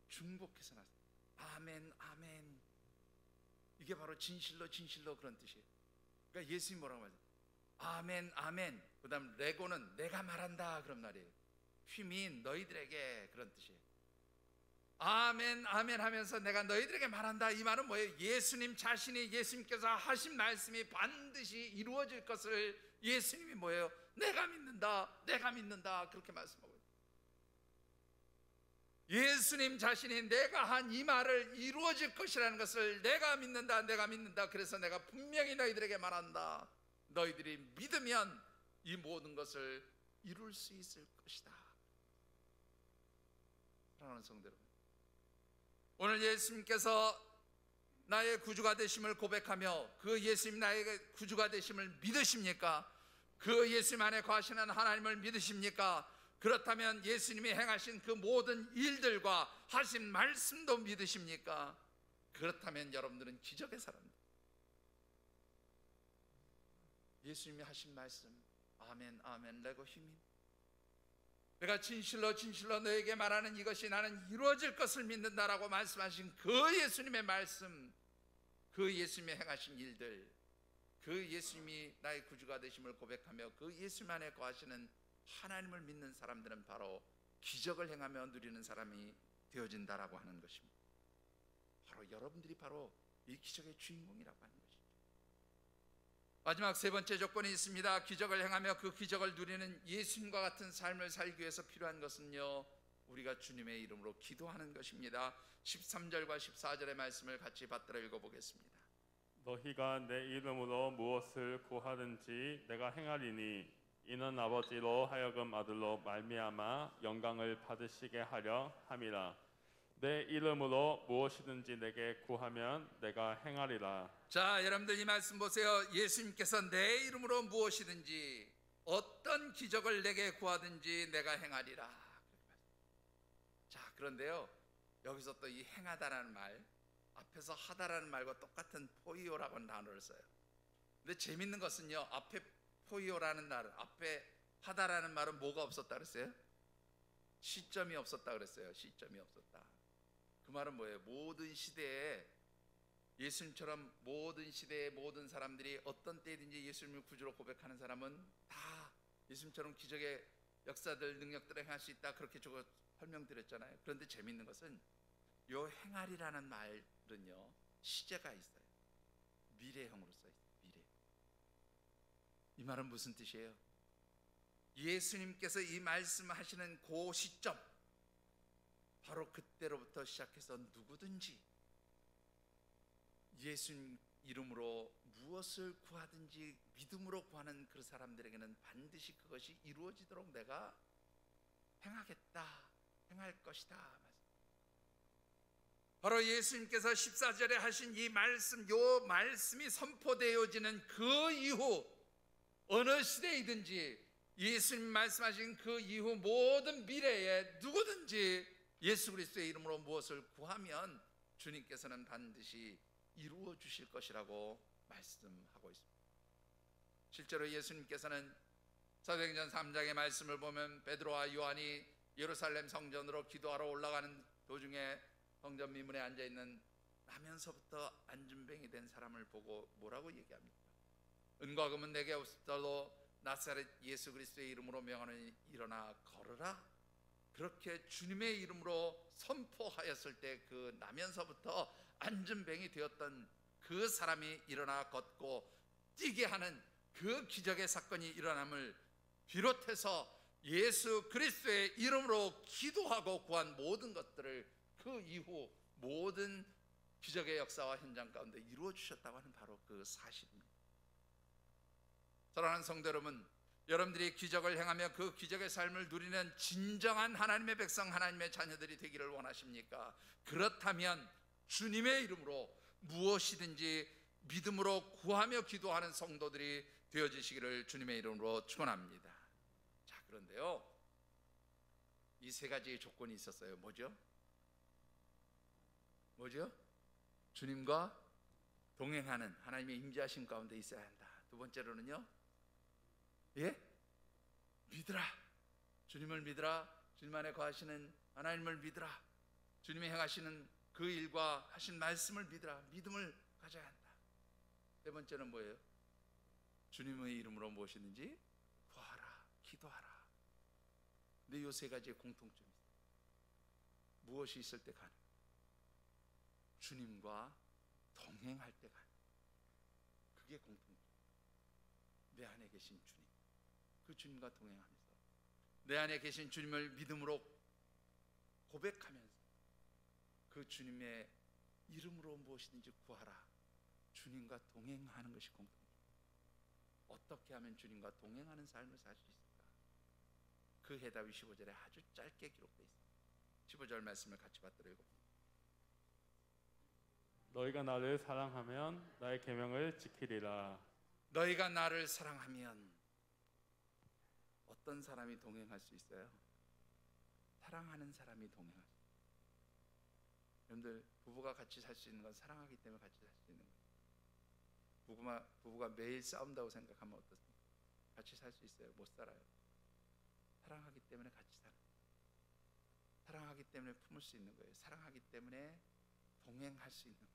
중복해서 나왔어요. 아멘 아멘. 이게 바로 진실로 그런 뜻이에요. 그러니까 예수님이 뭐라고 하죠? 아멘 아멘. 그 다음 레고는 내가 말한다 그런 말이에요. 휘민 너희들에게. 그런 뜻이에요. 아멘 아멘 하면서 내가 너희들에게 말한다. 이 말은 뭐예요? 예수님 자신이, 예수님께서 하신 말씀이 반드시 이루어질 것을 예수님이 뭐예요? 내가 믿는다 그렇게 말씀하고 있어요. 예수님 자신이 내가 한 이 말을 이루어질 것이라는 것을 내가 믿는다. 그래서 내가 분명히 너희들에게 말한다. 너희들이 믿으면 이 모든 것을 이룰 수 있을 것이다. 사랑하는 성도 여러분, 오늘 예수님께서 나의 구주가 되심을 고백하며 그 예수님 나의 구주가 되심을 믿으십니까? 그 예수님 안에 거하시는 하나님을 믿으십니까? 그렇다면 예수님이 행하신 그 모든 일들과 하신 말씀도 믿으십니까? 그렇다면 여러분들은 기적의 사람입니다. 예수님이 하신 말씀 아멘 아멘 레고 힘이. 내가 진실로 너에게 말하는 이것이 나는 이루어질 것을 믿는다라고 말씀하신 그 예수님의 말씀, 그 예수님이 행하신 일들, 그 예수님이 나의 구주가 되심을 고백하며 그 예수님 안에 거하시는 하나님을 믿는 사람들은 바로 기적을 행하며 누리는 사람이 되어진다라고 하는 것입니다. 바로 여러분들이 바로 이 기적의 주인공이라고 하는 것입니다. 마지막 세 번째 조건이 있습니다. 기적을 행하며 그 기적을 누리는 예수님과 같은 삶을 살기 위해서 필요한 것은요, 우리가 주님의 이름으로 기도하는 것입니다. 13절과 14절의 말씀을 같이 받들어 읽어보겠습니다. 너희가 내 이름으로 무엇을 구하든지 내가 행하리니 이는 아버지로 하여금 아들로 말미암아 영광을 받으시게 하려 함이라. 내 이름으로 무엇이든지 내게 구하면 내가 행하리라. 자, 여러분들 이 말씀 보세요. 예수님께서 내 이름으로 무엇이든지 어떤 기적을 내게 구하든지 내가 행하리라. 자, 그런데요, 여기서 또 이 행하다라는 말, 앞에서 하다라는 말과 똑같은 포이오라고 단어를 써요. 근데 재밌는 것은요, 앞에 포이오라는 말, 앞에 하다라는 말은 뭐가 없었다 그랬어요? 시점이 없었다 그랬어요. 시점이 없었다. 그 말은 뭐예요? 모든 시대에 예수님처럼 모든 시대의 모든 사람들이 어떤 때든지 예수님을 구주로 고백하는 사람은 다 예수님처럼 기적의 역사들, 능력들을 행할 수 있다, 그렇게 저거 설명드렸잖아요. 그런데 재밌는 것은 요 행하리라는 말은요, 시제가 있어요. 미래형으로 써 있어요. 미래. 이 말은 무슨 뜻이에요? 예수님께서 이 말씀하시는 그 시점, 바로 그때로부터 시작해서 누구든지 예수님 이름으로 무엇을 구하든지 믿음으로 구하는 그 사람들에게는 반드시 그것이 이루어지도록 내가 행하겠다, 행할 것이다. 바로 예수님께서 14절에 하신 이 말씀, 요 말씀이 선포되어지는 그 이후 어느 시대이든지 예수님 말씀하신 그 이후 모든 미래에 누구든지 예수 그리스도의 이름으로 무엇을 구하면 주님께서는 반드시 이루어 주실 것이라고 말씀하고 있습니다. 실제로 예수님께서는 사도행전 3장의 말씀을 보면 베드로와 요한이 예루살렘 성전으로 기도하러 올라가는 도중에 성전 미문에 앉아있는 나면서부터 안진뱅이 된 사람을 보고 뭐라고 얘기합니까? 은과 금은 내게 없어도 나사렛 예수 그리스도의 이름으로 명하노니 일어나 걸으라. 그렇게 주님의 이름으로 선포하였을 때 그 나면서부터 안전병이 되었던 그 사람이 일어나 걷고 뛰게 하는 그 기적의 사건이 일어남을 비롯해서 예수 그리스도의 이름으로 기도하고 구한 모든 것들을 그 이후 모든 기적의 역사와 현장 가운데 이루어 주셨다고 하는 바로 그 사실입니다. 사랑하는 성도 여러분, 여러분들이 기적을 행하며 그 기적의 삶을 누리는 진정한 하나님의 백성, 하나님의 자녀들이 되기를 원하십니까? 그렇다면 주님의 이름으로 무엇이든지 믿음으로 구하며 기도하는 성도들이 되어지시기를 주님의 이름으로 축원합니다. 자, 그런데요, 이 세 가지의 조건이 있었어요. 뭐죠? 주님과 동행하는 하나님의 임재하심 가운데 있어야 한다. 두 번째로는요, 믿으라. 주님을 믿으라. 주님 안에 거하시는 하나님을 믿으라. 주님이 행하시는 그 일과 하신 말씀을 믿으라. 믿음을 가져야 한다. 세 번째는 뭐예요? 주님의 이름으로 무엇이든지 구하라, 기도하라. 근데 이 세 가지의 공통점이 있어요. 무엇이 있을 때 가능? 주님과 동행할 때 가능. 그게 공통점. 내 안에 계신 주님, 그 주님과 동행하면서 내 안에 계신 주님을 믿음으로 고백하면서 그 주님의 이름으로 무엇이든지 구하라. 주님과 동행하는 것이 공통점. 어떻게 하면 주님과 동행하는 삶을 살 수 있을까? 그 해답이 15절에 아주 짧게 기록되어 있습니다. 15절 말씀을 같이 받들어 읽어봅니다. 너희가 나를 사랑하면 나의 계명을 지키리라. 너희가 나를 사랑하면 어떤 사람이 동행할 수 있어요? 사랑하는 사람이 동행할 수 있어요. 여러분들, 부부가 같이 살 수 있는 건 사랑하기 때문에 같이 살 수 있는 거예요. 부부가 매일 싸운다고 생각하면 어떻습니까? 같이 살 수 있어요? 못 살아요. 사랑하기 때문에 같이 사는 거예요. 사랑하기 때문에 품을 수 있는 거예요. 사랑하기 때문에 동행할 수 있는 거예요.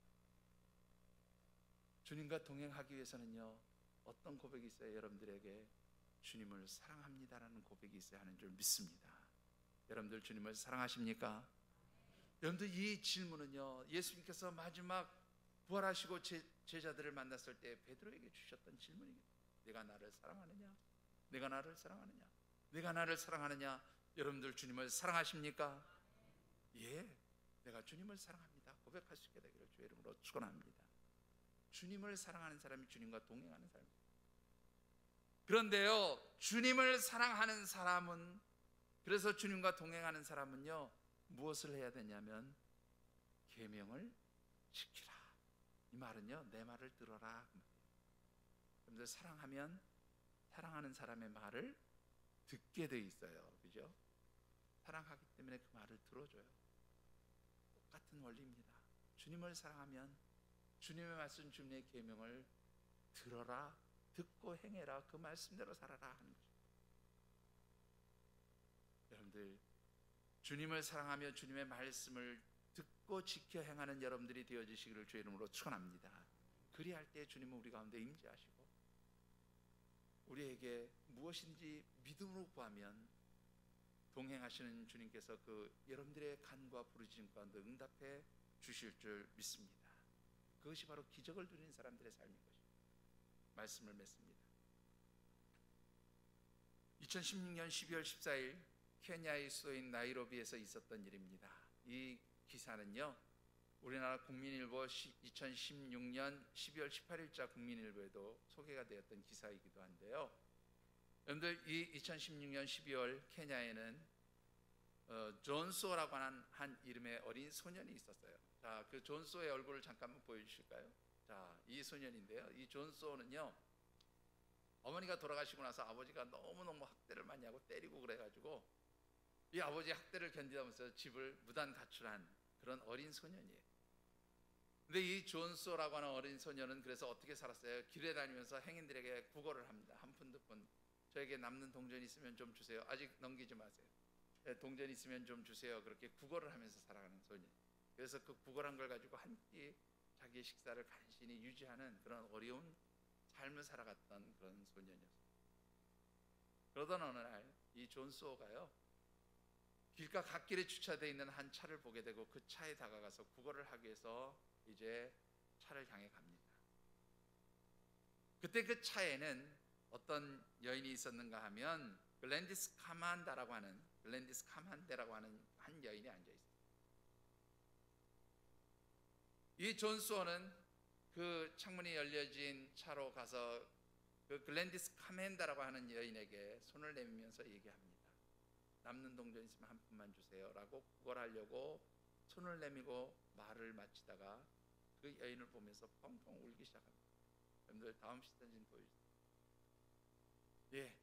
주님과 동행하기 위해서는요, 어떤 고백이 있어요? 여러분들에게 주님을 사랑합니다라는 고백이 있어야 하는 줄 믿습니다. 여러분들 주님을 사랑하십니까? 여러분들, 이 질문은요, 예수님께서 마지막 부활하시고 제자들을 만났을 때 베드로에게 주셨던 질문입니다. 내가 나를 사랑하느냐? 내가 나를 사랑하느냐? 내가 나를 사랑하느냐? 여러분들 주님을 사랑하십니까? 예, 내가 주님을 사랑합니다. 고백할 수 있게 되기를 주의 이름으로 축원합니다. 주님을 사랑하는 사람이 주님과 동행하는 사람입니다. 그런데요, 주님을 사랑하는 사람은, 그래서 주님과 동행하는 사람은요, 무엇을 해야 되냐면 계명을 지키라. 이 말은요, 내 말을 들어라. 여러분들, 사랑하면 사랑하는 사람의 말을 듣게 돼 있어요. 그죠? 사랑하기 때문에 그 말을 들어줘요. 똑같은 원리입니다. 주님을 사랑하면 주님의 말씀, 주님의 계명을 들어라, 듣고 행해라, 그 말씀대로 살아라 하는 거죠. 여러분들, 주님을 사랑하며 주님의 말씀을 듣고 지켜 행하는 여러분들이 되어지시기를 주의 이름으로 축원합니다. 그리할 때 주님은 우리 가운데 임재하시고 우리에게 무엇인지 믿음으로 구하면 동행하시는 주님께서 그 여러분들의 간과 부르짖음 가운데 응답해 주실 줄 믿습니다. 그것이 바로 기적을 누리는 사람들의 삶인 것입니다. 말씀을 맺습니다. 2016년 12월 14일 케냐의 수도인 나이로비에서 있었던 일입니다. 이 기사는요, 우리나라 국민일보 2016년 12월 18일자 국민일보에도 소개가 되었던 기사이기도 한데요. 여러분들, 이 2016년 12월 케냐에는 존소라고 하는 한 이름의 어린 소년이 있었어요. 자, 그 존소의 얼굴을 잠깐만 보여주실까요? 자, 이 소년인데요, 이 존소는요, 어머니가 돌아가시고 나서 아버지가 너무너무 학대를 많이 하고 때리고 그래가지고 이 아버지의 학대를 견디면서 집을 무단 가출한 그런 어린 소년이에요. 근데 이 존소라고 하는 어린 소년은 그래서 어떻게 살았어요? 길에 다니면서 행인들에게 구걸을 합니다. 한 푼, 두 푼, 저에게 남는 동전 있으면 좀 주세요. 아직 넘기지 마세요. 동전 있으면 좀 주세요. 그렇게 구걸을 하면서 살아가는 소년. 그래서 그 구걸한 걸 가지고 한 끼 자기의 식사를 간신히 유지하는 그런 어려운 삶을 살아갔던 그런 소년이었어요. 그러던 어느 날 이 존소가요, 길가 갓길에 주차되어 있는 한 차를 보게 되고 그 차에 다가가서 구걸을 하기 위해서 이제 차를 향해 갑니다. 그때 그 차에는 어떤 여인이 있었는가 하면 글랜디스 카만다라고 하는 한 여인이 앉아 있어요. 이 존 수어는 그 창문이 열려진 차로 가서 그 글랜디스 카멘다라고 하는 여인에게 손을 내밀면서 얘기합니다. 남는 동전 있으면 한 푼만 주세요라고 구걸하려고 손을 내밀고 말을 마치다가 그 여인을 보면서 펑펑 울기 시작합니다. 여러분들 다음 사진 보여주세요. 예,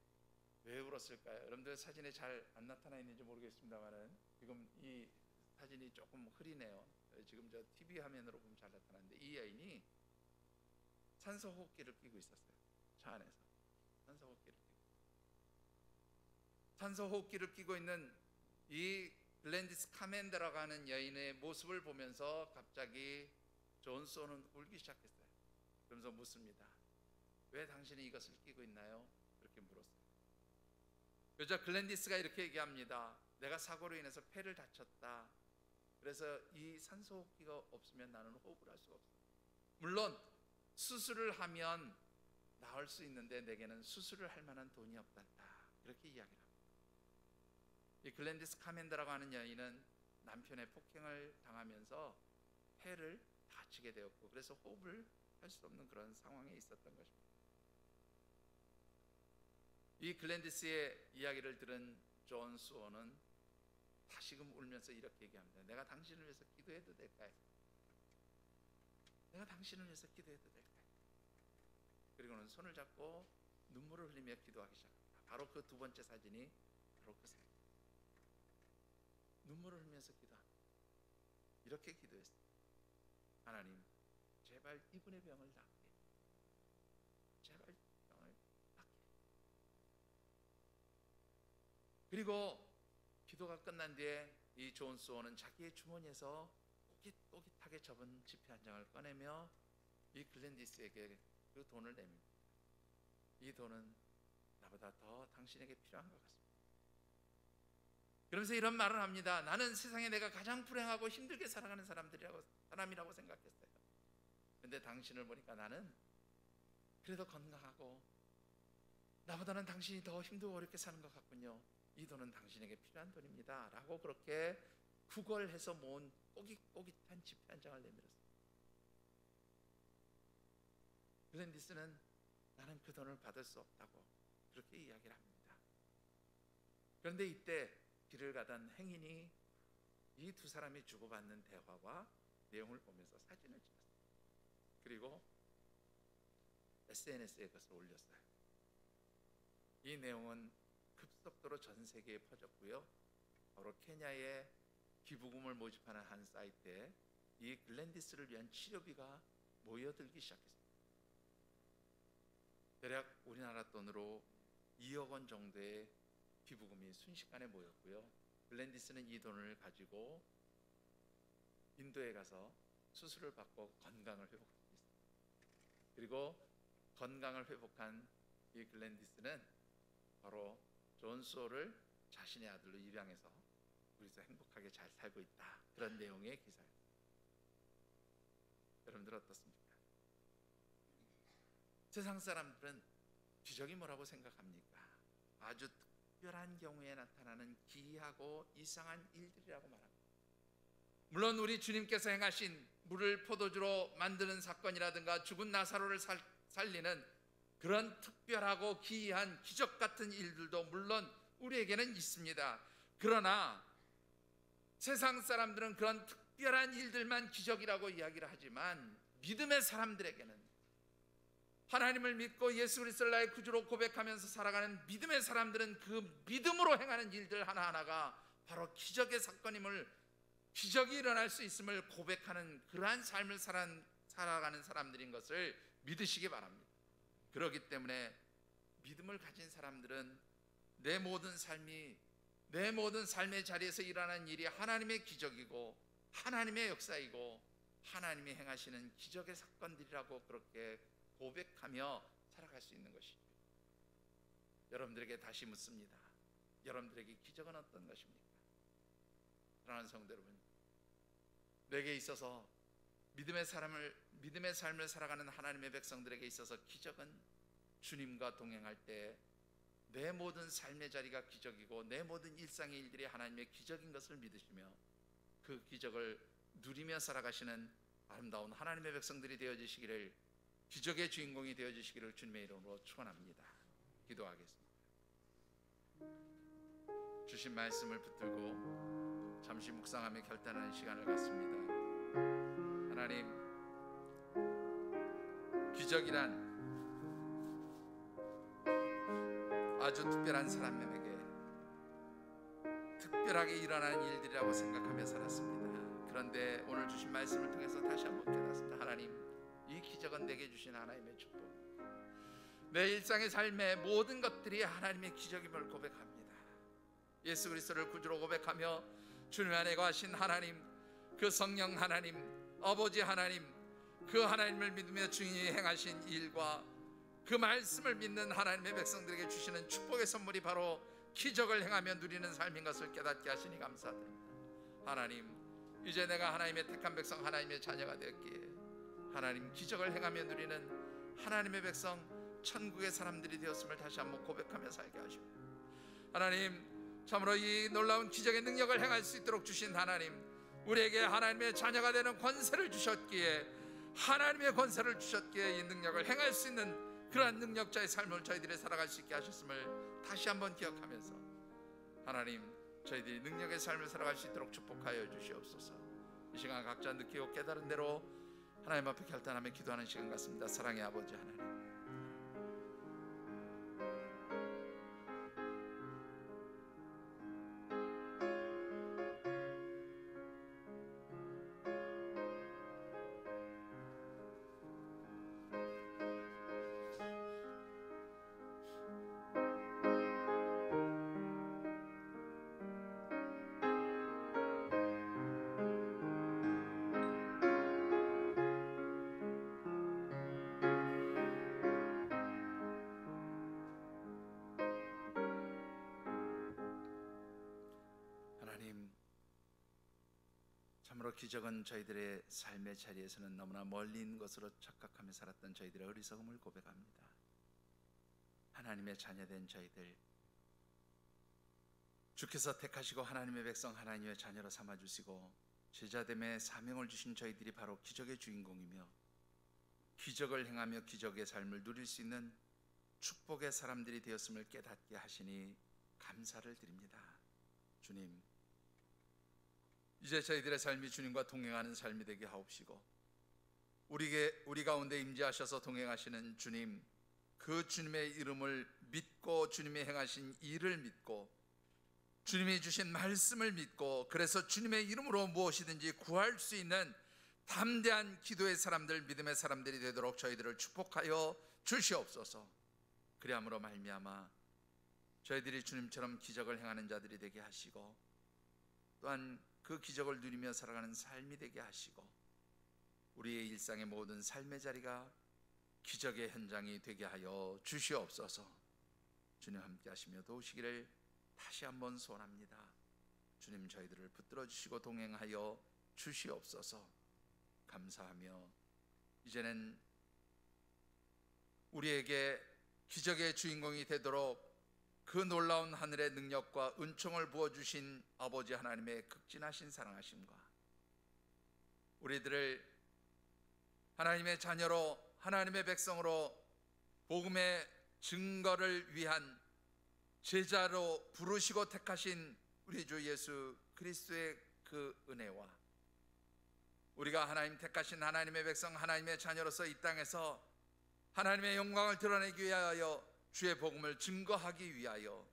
왜 울었을까요? 여러분들 사진에 잘 안 나타나 있는지 모르겠습니다만은 지금 이 사진이 조금 흐리네요. 지금 저 TV 화면으로 보면 잘 나타나는데 이 여인이 산소 호흡기를 끼고 있었어요. 차 안에서 산소 호흡기를 끼고 있는 이 글랜디스 카멘다라고 하는 여인의 모습을 보면서 갑자기 존 소는 울기 시작했어요. 그러면서 묻습니다. 왜 당신이 이것을 끼고 있나요? 그렇게 물었어요. 그러자 글랜디스가 이렇게 얘기합니다. 내가 사고로 인해서 폐를 다쳤다. 그래서 이 산소 호흡기가 없으면 나는 호흡을 할 수가 없어. 물론 수술을 하면 나을 수 있는데 내게는 수술을 할 만한 돈이 없단다. 그렇게 이야기를 합니다. 이 글랜디스 카멘다라고 하는 여인은 남편의 폭행을 당하면서 폐를 다치게 되었고 그래서 호흡을 할 수 없는 그런 상황에 있었던 것입니다. 이 글랜디스의 이야기를 들은 존 수어는 다시금 울면서 이렇게 얘기합니다. 내가 당신을 위해서 기도해도 될까요? 내가 당신을 위해서 기도해도 될까요? 그리고는 손을 잡고 눈물을 흘리며 기도하기 시작합니다. 바로 그 두 번째 사진이 바로 그 사진. 눈물을 흘리면서 기도합니다. 이렇게 기도했어요. 하나님, 제발 이분의 병을 낫게 해. 제발 병을 낫게 해. 그리고 기도가 끝난 뒤에 이 존 수어는 자기의 주머니에서 꼬깃꼬깃하게 접은 지폐 한 장을 꺼내며 이 글랜디스에게 그 돈을 냅니다. 이 돈은 나보다 더 당신에게 필요한 것 같습니다. 그러면서 이런 말을 합니다. 나는 세상에 내가 가장 불행하고 힘들게 살아가는 사람이라고 생각했어요. 그런데 당신을 보니까 나는 그래도 건강하고 나보다는 당신이 더 힘들고 어렵게 사는 것 같군요. 이 돈은 당신에게 필요한 돈입니다. 라고 그렇게 구걸해서 모은 꼬깃꼬깃한 지폐 한 장을 내밀었어요. 글랜디스는 나는 그 돈을 받을 수 없다고 그렇게 이야기를 합니다. 그런데 이때 길을 가던 행인이 이 두 사람이 주고받는 대화와 내용을 보면서 사진을 찍었어요. 그리고 SNS에 그것을 올렸어요. 이 내용은 급속도로 전 세계에 퍼졌고요. 바로 케냐의 기부금을 모집하는 한 사이트에 이 글랜디스를 위한 치료비가 모여들기 시작했습니다. 대략 우리나라 돈으로 2억 원 정도의 기부금이 순식간에 모였고요. 글랜디스는 이 돈을 가지고 인도에 가서 수술을 받고 건강을 회복했습니다. 그리고 건강을 회복한 이 글랜디스는 바로 존 수어를 자신의 아들로 입양해서 우리서 행복하게 잘 살고 있다. 그런 내용의 기사입니다. 여러분들 어떻습니까? 세상 사람들은 기적이 뭐라고 생각합니까? 아주 특별한 경우에 나타나는 기이하고 이상한 일들이라고 말합니다. 물론 우리 주님께서 행하신 물을 포도주로 만드는 사건이라든가 죽은 나사로를 살리는 그런 특별하고 기이한 기적 같은 일들도 물론 우리에게는 있습니다. 그러나 세상 사람들은 그런 특별한 일들만 기적이라고 이야기를 하지만 믿음의 사람들에게는 하나님을 믿고 예수 그리스도를 나의 구주로 고백하면서 살아가는 믿음의 사람들은 그 믿음으로 행하는 일들 하나하나가 바로 기적의 사건임을, 기적이 일어날 수 있음을 고백하는 그러한 삶을 살아가는 사람들인 것을 믿으시기 바랍니다. 그렇기 때문에 믿음을 가진 사람들은 내 모든 삶의 자리에서 일어나는 일이 하나님의 기적이고 하나님의 역사이고 하나님이 행하시는 기적의 사건들이라고 그렇게 고백하며 살아갈 수 있는 것이죠. 여러분들에게 다시 묻습니다. 여러분들에게 기적은 어떤 것입니까? 사랑하는 성도 여러분, 내게 있어서 믿음의 삶을 살아가는 하나님의 백성들에게 있어서 기적은 주님과 동행할 때 내 모든 삶의 자리가 기적이고 내 모든 일상의 일들이 하나님의 기적인 것을 믿으시며 그 기적을 누리며 살아가시는 아름다운 하나님의 백성들이 되어지시기를, 기적의 주인공이 되어지시기를 주님의 이름으로 축원합니다. 기도하겠습니다. 주신 말씀을 붙들고 잠시 묵상하며 결단하는 시간을 갖습니다. 하나님, 기적이란 아주 특별한 사람에게 특별하게 일어나는 일들이라고 생각하며 살았습니다. 그런데 오늘 주신 말씀을 통해서 다시 한번 깨닫습니다. 하나님, 이 기적은 내게 주신 하나님의 축복, 내 일상의 삶의 모든 것들이 하나님의 기적임을 고백합니다. 예수 그리스도를 구주로 고백하며 주님 안에 거하신 하나님, 그 성령 하나님, 아버지 하나님, 그 하나님을 믿으며 주인이 행하신 일과 그 말씀을 믿는 하나님의 백성들에게 주시는 축복의 선물이 바로 기적을 행하며 누리는 삶인 것을 깨닫게 하시니 감사드립니다. 하나님, 이제 내가 하나님의 택한 백성, 하나님의 자녀가 되었기에 하나님, 기적을 행하며 누리는 하나님의 백성, 천국의 사람들이 되었음을 다시 한번 고백하며 살게 하시고, 하나님, 참으로 이 놀라운 기적의 능력을 행할 수 있도록 주신 하나님, 우리에게 하나님의 자녀가 되는 권세를 주셨기에, 하나님의 권세를 주셨기에 이 능력을 행할 수 있는 그러한 능력자의 삶을 저희들이 살아갈 수 있게 하셨음을 다시 한번 기억하면서, 하나님, 저희들이 능력의 삶을 살아갈 수 있도록 축복하여 주시옵소서. 이 시간 각자 느끼고 깨달은 대로 하나님 앞에 결단하며 기도하는 시간 같습니다. 사랑의 아버지 하나님, 참으로 기적은 저희들의 삶의 자리에서는 너무나 멀리 있는 것으로 착각하며 살았던 저희들의 어리석음을 고백합니다. 하나님의 자녀된 저희들, 주께서 택하시고 하나님의 백성, 하나님의 자녀로 삼아주시고 제자됨의 사명을 주신 저희들이 바로 기적의 주인공이며 기적을 행하며 기적의 삶을 누릴 수 있는 축복의 사람들이 되었음을 깨닫게 하시니 감사를 드립니다. 주님, 이제 저희들의 삶이 주님과 동행하는 삶이 되게 하옵시고, 우리 가운데 임재하셔서 동행하시는 주님, 그 주님의 이름을 믿고 주님이 행하신 일을 믿고 주님이 주신 말씀을 믿고, 그래서 주님의 이름으로 무엇이든지 구할 수 있는 담대한 기도의 사람들, 믿음의 사람들이 되도록 저희들을 축복하여 주시옵소서. 그리함으로 말미암아 저희들이 주님처럼 기적을 행하는 자들이 되게 하시고, 또한 그 기적을 누리며 살아가는 삶이 되게 하시고, 우리의 일상의 모든 삶의 자리가 기적의 현장이 되게 하여 주시옵소서. 주님 함께 하시며 도우시기를 다시 한번 소원합니다. 주님, 저희들을 붙들어 주시고 동행하여 주시옵소서. 감사하며 이제는 우리에게 기적의 주인공이 되도록 그 놀라운 하늘의 능력과 은총을 부어주신 아버지 하나님의 극진하신 사랑하심과 우리들을 하나님의 자녀로, 하나님의 백성으로 복음의 증거를 위한 제자로 부르시고 택하신 우리 주 예수 그리스도의 그 은혜와 우리가 하나님 택하신 하나님의 백성, 하나님의 자녀로서 이 땅에서 하나님의 영광을 드러내기 위하여 주의 복음을 증거하기 위하여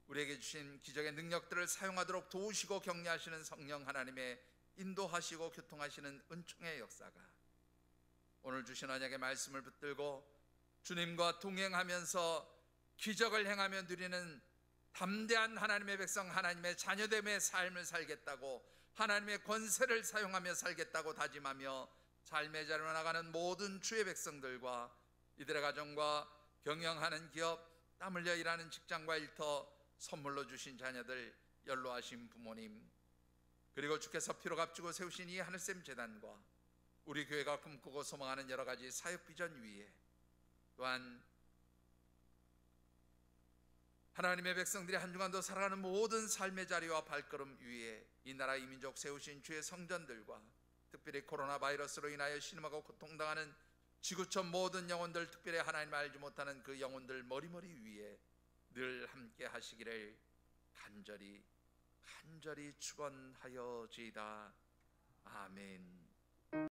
우리에게 주신 기적의 능력들을 사용하도록 도우시고 격려하시는 성령 하나님의 인도하시고 교통하시는 은총의 역사가 오늘 주신 언약의 말씀을 붙들고 주님과 동행하면서 기적을 행하며 누리는 담대한 하나님의 백성, 하나님의 자녀됨의 삶을 살겠다고, 하나님의 권세를 사용하며 살겠다고 다짐하며 삶의 자리로 나가는 모든 주의 백성들과 이들의 가정과 경영하는 기업, 땀 흘려 일하는 직장과 일터, 선물로 주신 자녀들, 연로하신 부모님, 그리고 주께서 피로 값주고 세우신 이 하늘샘 재단과 우리 교회가 꿈꾸고 소망하는 여러 가지 사역 비전 위에, 또한 하나님의 백성들이 한 주간도 살아가는 모든 삶의 자리와 발걸음 위에 이 나라 이 민족 세우신 주의 성전들과 특별히 코로나 바이러스로 인하여 신음하고 고통당하는 지구촌 모든 영혼들, 특별히 하나님 알지 못하는 그 영혼들 머리머리 위에 늘 함께 하시기를 간절히 축원하여지이다. 아멘.